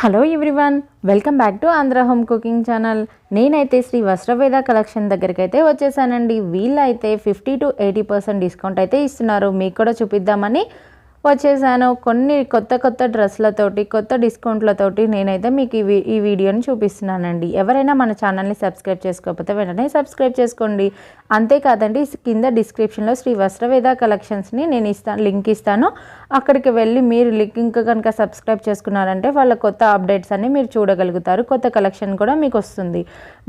Hello everyone, welcome back to Andhra home cooking channel. నేనైతే Shri వస్త్రవేద collection దగ్గరికి అయితే వచ్చేసానండి. వీళ్ళైతే 50-80% డిస్కౌంట్ అయితే ఇస్తున్నారు. మీకు కూడా చూపిద్దామని వచ్చేసాను. కొన్ని కొత్త డ్రెస్లతోటి, కొత్త డిస్కౌంట్లతోటి నేనైతే మీకు ఈ వీడియోని చూపిస్తున్నానండి. ఎవరైనా మన ఛానల్ని సబ్స్క్రైబ్ చేసుకోకపోతే వెంటనే సబ్స్క్రైబ్ చేసుకోండి. అంతేకాదండి, కింద డిస్క్రిప్షన్లో శ్రీ వస్త్రవేద కలెక్షన్స్ని నేను లింక్ ఇస్తాను. అక్కడికి వెళ్ళి మీరు లింక్ కనుక సబ్స్క్రైబ్ చేసుకున్నారంటే వాళ్ళ కొత్త అప్డేట్స్ అన్ని మీరు చూడగలుగుతారు. కొత్త కలెక్షన్ కూడా మీకు వస్తుంది.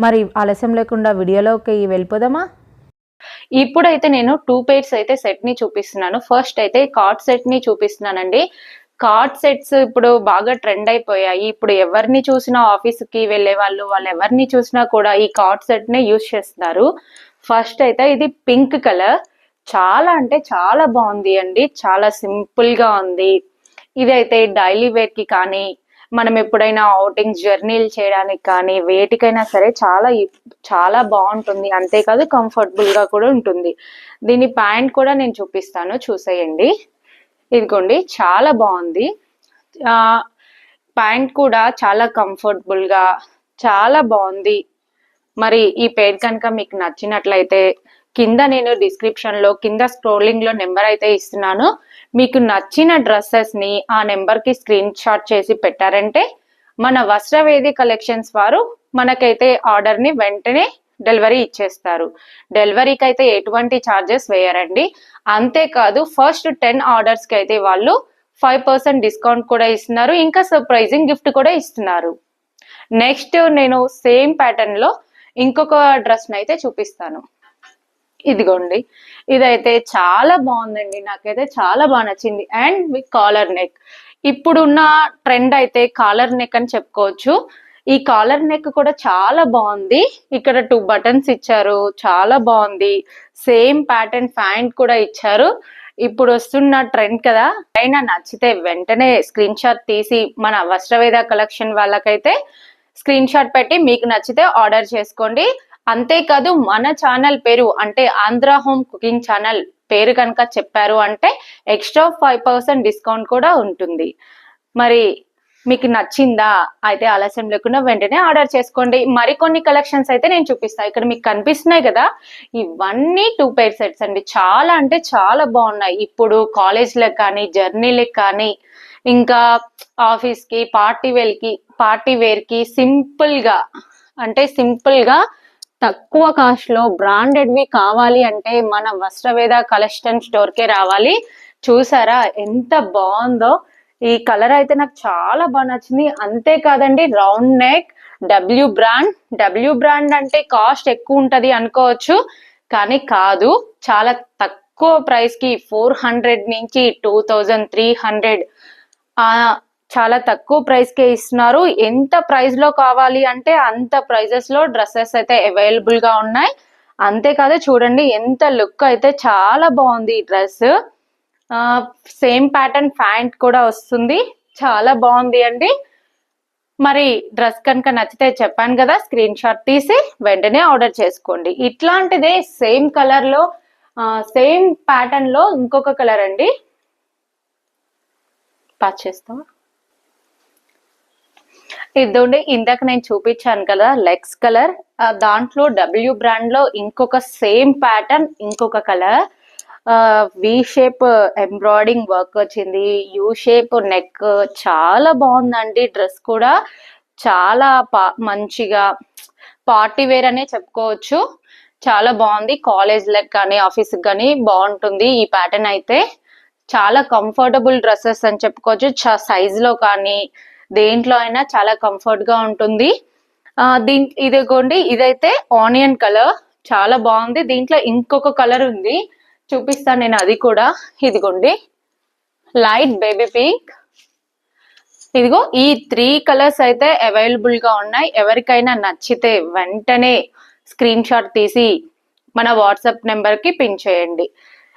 మరి ఆలస్యం లేకుండా వీడియోలోకి వెళ్ళిపోదామా? ఇప్పుడైతే నేను 2 pairs అయితే సెట్ ని చూపిస్తున్నాను. ఫస్ట్ అయితే కార్డ్ సెట్ ని చూపిస్తున్నానండి. కార్డ్ సెట్స్ ఇప్పుడు బాగా ట్రెండ్ అయిపోయాయి. ఇప్పుడు ఎవరిని చూసినా ఆఫీస్ కి వెళ్లే వాళ్ళు ఎవరిని చూసినా కూడా ఈ కార్డ్ సెట్ నే యూజ్ చేస్తున్నారు. ఫస్ట్ అయితే ఇది పింక్ కలర్, చాలా అంటే చాలా బాగుంది అండి. చాలా సింపుల్ గా ఉంది. ఇదైతే డైలీ వేర్ కి కానీ, మనం ఎప్పుడైనా అవుటింగ్స్ జర్నీలు చేయడానికి కానీ వేటికైనా సరే చాలా చాలా బాగుంటుంది. అంతేకాదు కంఫర్టబుల్ గా కూడా ఉంటుంది. దీని ప్యాంట్ కూడా నేను చూపిస్తాను, చూసేయండి. ఇదిగోండి, చాలా బాగుంది. ప్యాంట్ కూడా చాలా కంఫర్టబుల్ గా చాలా బాగుంది. మరి ఈ పేర్ కనుక మీకు నచ్చినట్లయితే కింద నేను డిస్క్రిప్షన్ లో కింద స్క్రోలింగ్ లో నెంబర్ అయితే ఇస్తున్నాను. మీకు నచ్చిన డ్రెస్సెస్ ని ఆ నెంబర్ కి స్క్రీన్ షాట్ చేసి పెట్టారంటే మన వస్త్రవేది కలెక్షన్స్ వారు మనకైతే ఆర్డర్ ని వెంటనే డెలివరీ ఇచ్చేస్తారు. డెలివరీకి అయితే ఎటువంటి ఛార్జెస్ వేయరండి. అంతేకాదు ఫస్ట్ 10 ఆర్డర్స్ కి అయితే వాళ్ళు 5% డిస్కౌంట్ కూడా ఇస్తున్నారు. ఇంకా సర్ప్రైజింగ్ గిఫ్ట్ కూడా ఇస్తున్నారు. నెక్స్ట్ నేను సేమ్ ప్యాటర్న్ లో ఇంకొక డ్రెస్ అయితే చూపిస్తాను. ఇదిగోండి, ఇదైతే చాలా బాగుందండి. నాకైతే చాలా బాగా నచ్చింది. And with collar neck. ఇప్పుడున్న ట్రెండ్ అయితే కాలర్ నెక్ అని చెప్పుకోవచ్చు. ఈ కాలర్ నెక్ కూడా చాలా బాగుంది. ఇక్కడ 2 బటన్స్ ఇచ్చారు, చాలా బాగుంది. సేమ్ ప్యాటర్న్ ప్యాంట్ కూడా ఇచ్చారు. ఇప్పుడు వస్తున్న ట్రెండ్ కదా. అయినా నచ్చితే వెంటనే స్క్రీన్ షాట్ తీసి మన వస్త్రవేద కలెక్షన్ వాళ్ళకైతే స్క్రీన్ షాట్ పెట్టి మీకు నచ్చితే ఆర్డర్ చేసుకోండి. అంతేకాదు మన ఛానల్ పేరు అంటే ఆంధ్ర హోమ్ కుకింగ్ ఛానల్ పేరు కనుక చెప్పారు అంటే ఎక్స్ట్రా 5% డిస్కౌంట్ కూడా ఉంటుంది. మరి మీకు నచ్చిందా? అయితే ఆలస్యం లేకుండా వెంటనే ఆర్డర్ చేసుకోండి. మరికొన్ని కలెక్షన్స్ అయితే నేను చూపిస్తాను. ఇక్కడ మీకు కనిపిస్తున్నాయి కదా, ఇవన్నీ 2 pair సెట్స్ అండి. చాలా అంటే చాలా బాగున్నాయి. ఇప్పుడు కాలేజ్లకు కానీ, జర్నీలకు కానీ, ఇంకా ఆఫీస్ కి, పార్టీ వేర్ కి సింపుల్ గా తక్కువ కాస్ట్ లో బ్రాండెడ్ వి కావాలి అంటే మన వస్త్రవేద కలెక్షన్ స్టోర్ కే రావాలి. చూసారా ఎంత బాగుందో? ఈ కలర్ అయితే నాకు చాలా బాగా నచ్చింది. అంతేకాదండి, రౌండ్ నెక్, డబ్ల్యూ బ్రాండ్ అంటే కాస్ట్ ఎక్కువ ఉంటది అనుకోవచ్చు, కానీ కాదు. చాలా తక్కువ ప్రైస్ కి 400 నుంచి 2300 చాలా తక్కువ ప్రైస్ కే ఇస్తున్నారు. ఎంత ప్రైస్ లో కావాలి అంటే అంత ప్రైజెస్ లో డ్రెస్సెస్ అయితే అవైలబుల్ గా ఉన్నాయి. అంతేకాదు చూడండి, ఎంత లుక్ అయితే చాలా బాగుంది ఈ డ్రెస్. సేమ్ ప్యాటర్న్ ప్యాంట్ కూడా వస్తుంది. చాలా బాగుంది అండి. మరి డ్రెస్ కనుక నచ్చితే చెప్పాను కదా, స్క్రీన్ షాట్ తీసి వెంటనే ఆర్డర్ చేసుకోండి. ఇట్లాంటిదే సేమ్ కలర్ లో సేమ్ ప్యాటర్న్ లో ఇంకొక కలర్ అండి. పాస్ చేస్తావా? ఇదండి, ఇందాక నేను చూపించాను కదా లెగ్స్ కలర్, దాంట్లో డబ్ల్యూ బ్రాండ్ లో ఇంకొక సేమ్ ప్యాటర్న్, ఇంకొక colour. V shape embroidering work వచ్చింది, యూ షేప్ నెక్. చాలా బాగుందండి డ్రెస్ కూడా. చాలా మంచిగా పార్టీ వేర్ అనే చెప్పుకోవచ్చు. చాలా బాగుంది. కాలేజ్లకు కానీ ఆఫీస్కి కానీ బాగుంటుంది ఈ ప్యాటర్న్ అయితే. చాలా కంఫర్టబుల్ డ్రెస్సెస్ అని చెప్పుకోవచ్చు. సైజ్ లో కానీ దేంట్లో అయినా చాలా కంఫర్ట్ గా ఉంటుంది. ఇదిగోండి, ఇదైతే ఆనియన్ కలర్, చాలా బాగుంది. దీంట్లో ఇంకొక కలర్ ఉంది, చూపిస్తాను నేను అది కూడా. ఇదిగోండి, లైట్ బేబీ పింక్. ఇదిగో ఈ 3 కలర్స్ అయితే అవైలబుల్ గా ఉన్నాయి. ఎవరికైనా నచ్చితే వెంటనే స్క్రీన్ షాట్ తీసి మన వాట్సాప్ నెంబర్ కి పిన్ చేయండి.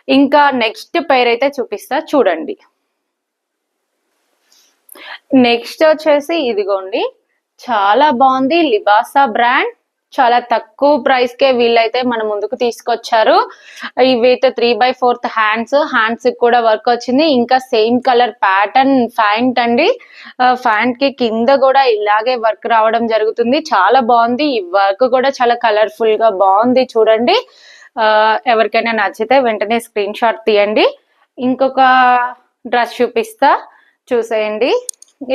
ఇంకా నెక్స్ట్ పేర్ అయితే చూపిస్తా, చూడండి. నెక్స్ట్ వచ్చేసి ఇదిగోండి, చాలా బాగుంది. లిబాసా బ్రాండ్, చాలా తక్కువ ప్రైస్ కే వీళ్ళైతే మన ముందుకు తీసుకొచ్చారు. ఇవైతే 3/4 హ్యాండ్స్ కూడా వర్క్ వచ్చింది. ఇంకా సేమ్ కలర్ ప్యాటర్న్ ప్యాంట్ అండి. ప్యాంట్ కి కింద కూడా ఇలాగే వర్క్ రావడం జరుగుతుంది. చాలా బాగుంది. ఈ వర్క్ కూడా చాలా కలర్ఫుల్ గా బాగుంది చూడండి. ఎవరికైనా నచ్చితే వెంటనే స్క్రీన్ షాట్ తీయండి. ఇంకొక డ్రెస్ చూపిస్తా, చూసేయండి.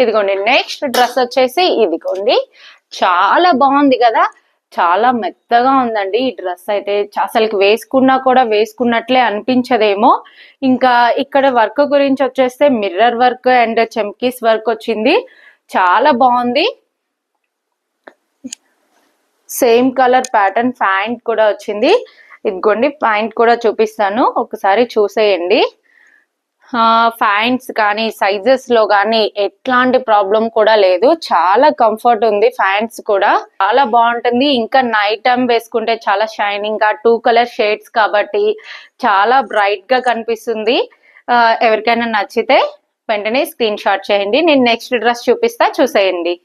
ఇదిగోండి, నెక్స్ట్ డ్రెస్ వచ్చేసి ఇదిగోండి. చాలా బాగుంది కదా, చాలా మెత్తగా ఉందండి ఈ డ్రెస్ అయితే. అసలు వేసుకున్నా కూడా వేసుకున్నట్లే అనిపించదేమో. ఇంకా ఇక్కడ వర్క్ గురించి వచ్చేస్తే మిర్రర్ వర్క్ అండ్ చెమ్కీస్ వర్క్ వచ్చింది. చాలా బాగుంది. సేమ్ కలర్ ప్యాటర్న్ ప్యాంట్ కూడా వచ్చింది. ఇదిగోండి, ప్యాంట్ కూడా చూపిస్తాను, ఒకసారి చూసేయండి. ఫ్యాంట్స్ కానీ సైజెస్ లో కానీ ఎట్లాంటి ప్రాబ్లం కూడా లేదు. చాలా కంఫర్ట్ ఉంది. ఫ్యాంట్స్ కూడా చాలా బాగుంటుంది. ఇంకా నైట్ టైం వేసుకుంటే చాలా షైనింగ్ గా 2 కలర్ షేడ్స్ కాబట్టి చాలా బ్రైట్ గా కనిపిస్తుంది. ఎవరికైనా నచ్చితే వెంటనే స్క్రీన్ షాట్ చేయండి. నేను నెక్స్ట్ డ్రెస్ చూపిస్తా, చూసేయండి.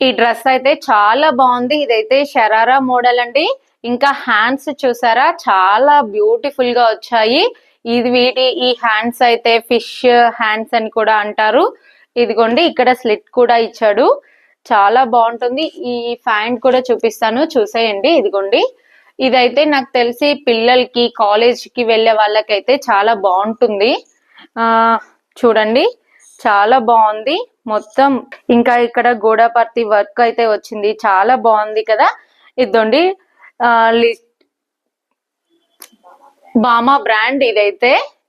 ఈ డ్రెస్ అయితే చాలా బాగుంది. ఇదైతే షరారా మోడల్ అండి. ఇంకా హ్యాండ్స్ చూసారా, చాలా బ్యూటిఫుల్ గా వచ్చాయి. ఈ హ్యాండ్స్ అయితే ఫిష్ హ్యాండ్స్ అని కూడా అంటారు. ఇదిగోండి, ఇక్కడ స్లిట్ కూడా ఇచ్చాడు. చాలా బాగుంటుంది. ఈ ప్యాంట్ కూడా చూపిస్తాను, చూసేయండి. ఇదిగోండి, ఇదైతే నాకు తెలిసి పిల్లలకి కాలేజ్ కి వెళ్ళే వాళ్ళకైతే చాలా బాగుంటుంది. చూడండి, చాలా బాగుంది మొత్తం. ఇంకా ఇక్కడ గోడాపర్తి వర్క్ అయితే వచ్చింది. చాలా బాగుంది కదా. ఇదండి బామా బ్రాండ్.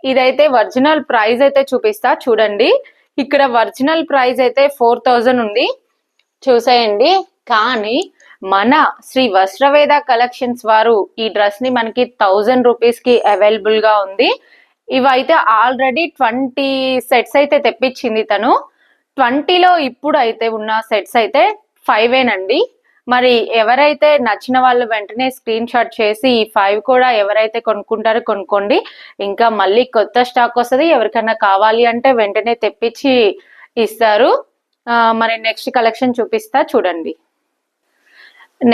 ఇదైతే ఒరిజినల్ ప్రైస్ అయితే చూపిస్తా, చూడండి. ఇక్కడ ఒరిజినల్ ప్రైస్ అయితే 4000 ఉంది, చూసేయండి. కానీ మన శ్రీ వస్త్రవేద కలెక్షన్స్ వారు ఈ డ్రెస్ ని మనకి 1000 రూపీస్ కి అవైలబుల్ గా ఉంది. ఇవైతే ఆల్రెడీ 20 సెట్స్ అయితే తెప్పించింది తను. 20లో ఇప్పుడు అయితే ఉన్న సెట్స్ అయితే 5ఏనండి. మరి ఎవరైతే నచ్చిన వాళ్ళు వెంటనే స్క్రీన్ షాట్ చేసి ఈ 5 కూడా ఎవరైతే కొనుక్కుంటారో కొనుక్కోండి. ఇంకా మళ్ళీ కొత్త స్టాక్ వస్తుంది. ఎవరికైనా కావాలి అంటే వెంటనే తెప్పించి ఇస్తారు. మరి నెక్స్ట్ కలెక్షన్ చూపిస్తా, చూడండి.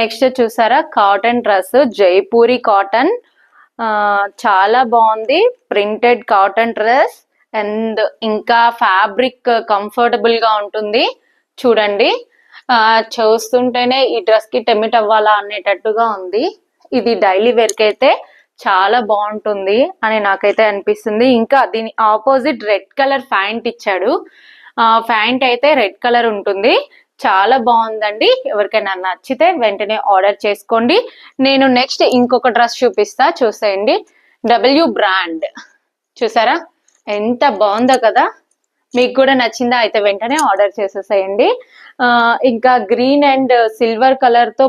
నెక్స్ట్ చూసారా, కాటన్ డ్రెస్, జైపూరి కాటన్. చాలా బాగుంది. ప్రింటెడ్ కాటన్ డ్రెస్ అండ్ ఇంకా ఫ్యాబ్రిక్ కంఫర్టబుల్ గా ఉంటుంది. చూడండి, చూస్తుంటేనే ఈ డ్రెస్ కి టెమిట్ అవ్వాలా అనేటట్టుగా ఉంది. ఇది డైలీ వేర్ కి అయితే చాలా బాగుంటుంది అని నాకైతే అనిపిస్తుంది. ఇంకా దీని ఆపోజిట్ రెడ్ కలర్ ప్యాంట్ ఇచ్చాడు. ప్యాంట్ అయితే రెడ్ కలర్ ఉంటుంది. చాలా బాగుందండి. ఎవరికైనా నచ్చితే వెంటనే ఆర్డర్ చేసుకోండి. నేను నెక్స్ట్ ఇంకొక డ్రెస్ చూపిస్తా, చూసేయండి. W బ్రాండ్ చూసారా, ఎంత బాగుందో కదా. మీకు కూడా నచ్చిందా అయితే వెంటనే ఆర్డర్ చేసేసేయండి. ఇంకా గ్రీన్ అండ్ సిల్వర్ కలర్ తో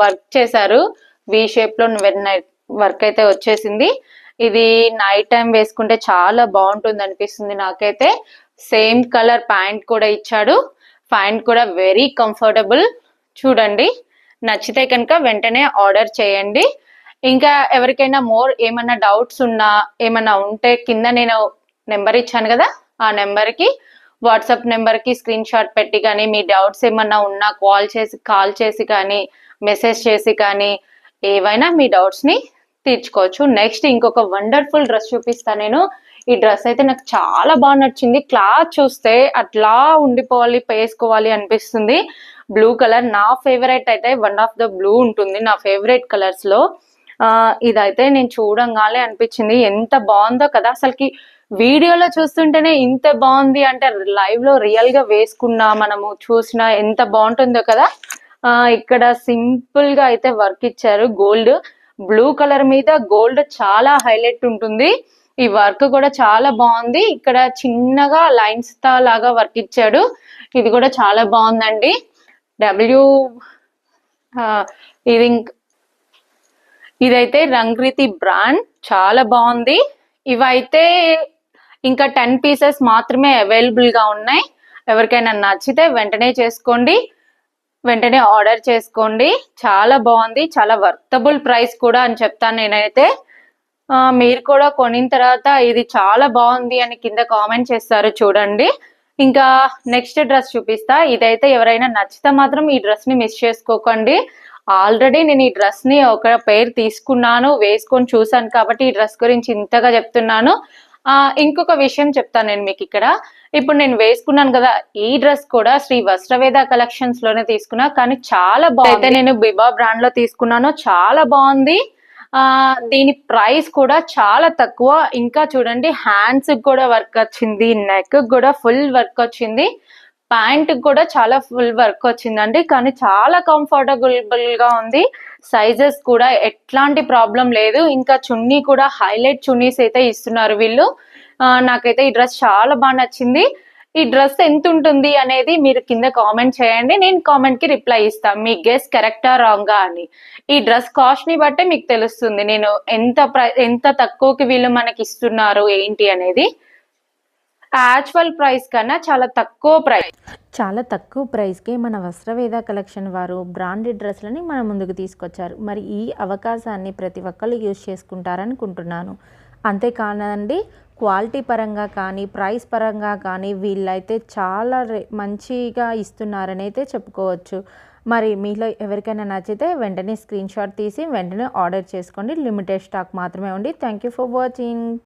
వర్క్ చేశారు. వి షేప్ లో వర్క్ అయితే వచ్చేసింది. ఇది నైట్ టైం వేసుకుంటే చాలా బాగుంటుంది అనిపిస్తుంది నాకైతే. సేమ్ కలర్ ప్యాంట్ కూడా ఇచ్చాడు. ప్యాంట్ కూడా వెరీ కంఫర్టబుల్. చూడండి, నచ్చితే కనుక వెంటనే ఆర్డర్ చేయండి. ఇంకా ఎవరికైనా ఏమన్నా డౌట్స్ ఉన్నా ఏమన్నా ఉంటే కింద నేను నెంబర్ ఇచ్చాను కదా, ఆ నెంబర్ కి వాట్సాప్ నెంబర్ కి స్క్రీన్ షాట్ పెట్టి కానీ మీ డౌట్స్ ఏమన్నా ఉన్నా కాల్ చేసి కానీ మెసేజ్ చేసి కానీ ఏవైనా మీ డౌట్స్ ని తీర్చుకోవచ్చు. నెక్స్ట్ ఇంకొక వండర్ఫుల్ డ్రెస్ చూపిస్తా నేను. ఈ డ్రెస్ అయితే నాకు చాలా బాగా నచ్చింది. క్లాత్ చూస్తే అట్లా ఉండిపోవాలి, వేసుకోవాలి అనిపిస్తుంది. బ్లూ కలర్ నా ఫేవరెట్ అయితే వన్ ఆఫ్ ద బ్లూ ఉంటుంది నా ఫేవరెట్ కలర్స్ లో. ఇదైతే నేను చూడంగానే అనిపించింది ఎంత బాగుందో కదా. అసలుకి వీడియోలో చూస్తుంటేనే ఇంత బాగుంది అంటే లైవ్ లో రియల్ గా వేసుకున్నా మనము చూసినా ఎంత బాగుంటుందో కదా. ఇక్కడ సింపుల్ గా అయితే వర్క్ ఇచ్చారు. గోల్డ్ బ్లూ కలర్ మీద గోల్డ్ చాలా హైలైట్ ఉంటుంది. ఈ వర్క్ కూడా చాలా బాగుంది. ఇక్కడ చిన్నగా లైన్స్ తో లాగా వర్క్ ఇచ్చాడు. ఇది కూడా చాలా బాగుందండి. ఇదైతే రంగ్రీతి బ్రాండ్, చాలా బాగుంది. ఇవైతే ఇంకా 10 పీసెస్ మాత్రమే అవైలబుల్ గా ఉన్నాయి. ఎవరికైనా నచ్చితే వెంటనే చేసుకోండి, వెంటనే ఆర్డర్ చేసుకోండి. చాలా బాగుంది, చాలా వర్తబుల్ ప్రైస్ కూడా అని చెప్తాను నేనైతే. మీరు కూడా కొనిన తర్వాత ఇది చాలా బాగుంది అని కింద కామెంట్ చేస్తారు చూడండి. ఇంకా నెక్స్ట్ డ్రెస్ చూపిస్తా. ఇదైతే ఎవరైనా నచ్చితే మాత్రం ఈ డ్రెస్ ని మిస్ చేసుకోకండి. ఆల్రెడీ నేను ఈ డ్రెస్ ని ఒక పేరు తీసుకున్నాను, వేసుకొని చూసాను కాబట్టి ఈ డ్రెస్ గురించి ఇంతగా చెప్తున్నాను. ఇంకొక విషయం చెప్తాను నేను మీకు ఇక్కడ. ఇప్పుడు నేను వేసుకున్నాను కదా, ఈ డ్రెస్ కూడా శ్రీ వస్త్రవేద కలెక్షన్స్ లోనే తీసుకున్నా, కానీ చాలా బాగుంది. అయితే నేను బిబా బ్రాండ్ లో తీసుకున్నాను, చాలా బాగుంది. దీని ప్రైస్ కూడా చాలా తక్కువ. ఇంకా చూడండి, హ్యాండ్స్ కూడా వర్క్ వచ్చింది, నెక్ కూడా ఫుల్ వర్క్ వచ్చింది, ప్యాంట్ కూడా చాలా ఫుల్ వర్క్ వచ్చిందండి. కానీ చాలా కంఫర్టబుల్ గా ఉంది. సైజెస్ కూడా ఎట్లాంటి ప్రాబ్లం లేదు. ఇంకా చున్నీ కూడా హైలైట్ చున్నీస్ అయితే ఇస్తున్నారు వీళ్ళు. నాకైతే ఈ డ్రెస్ చాలా బాగా నచ్చింది. ఈ డ్రెస్ ఎంత ఉంటుంది అనేది మీరు కింద కామెంట్ చేయండి, నేను కామెంట్ కి రిప్లై ఇస్తాను. మీ గెస్ కరెక్టా రాంగా అని. ఈ డ్రెస్ కాస్ట్ ని బట్టే మీకు తెలుస్తుంది నేను ఎంత తక్కువకి వీళ్ళు మనకి ఇస్తున్నారు ఏంటి అనేది. యాక్చువల్ ప్రైస్ కన్నా చాలా తక్కువ ప్రైస్. చాలా తక్కువ ప్రైస్కే మన వస్త్రవేద కలెక్షన్ వారు బ్రాండెడ్ డ్రెస్లని మన ముందుకు తీసుకొచ్చారు. మరి ఈ అవకాశాన్ని ప్రతి ఒక్కళ్ళు యూజ్ చేసుకుంటారనుకుంటున్నాను. అంతేకాదండి, క్వాలిటీ పరంగా కానీ ప్రైస్ పరంగా కానీ వీళ్ళైతే చాలా మంచిగా ఇస్తున్నారని అయితే చెప్పుకోవచ్చు. మరి మీలో ఎవరికైనా నచ్చితే వెంటనే స్క్రీన్ షాట్ తీసి వెంటనే ఆర్డర్ చేసుకోండి. లిమిటెడ్ స్టాక్ మాత్రమే ఉంది. Thank you for watching.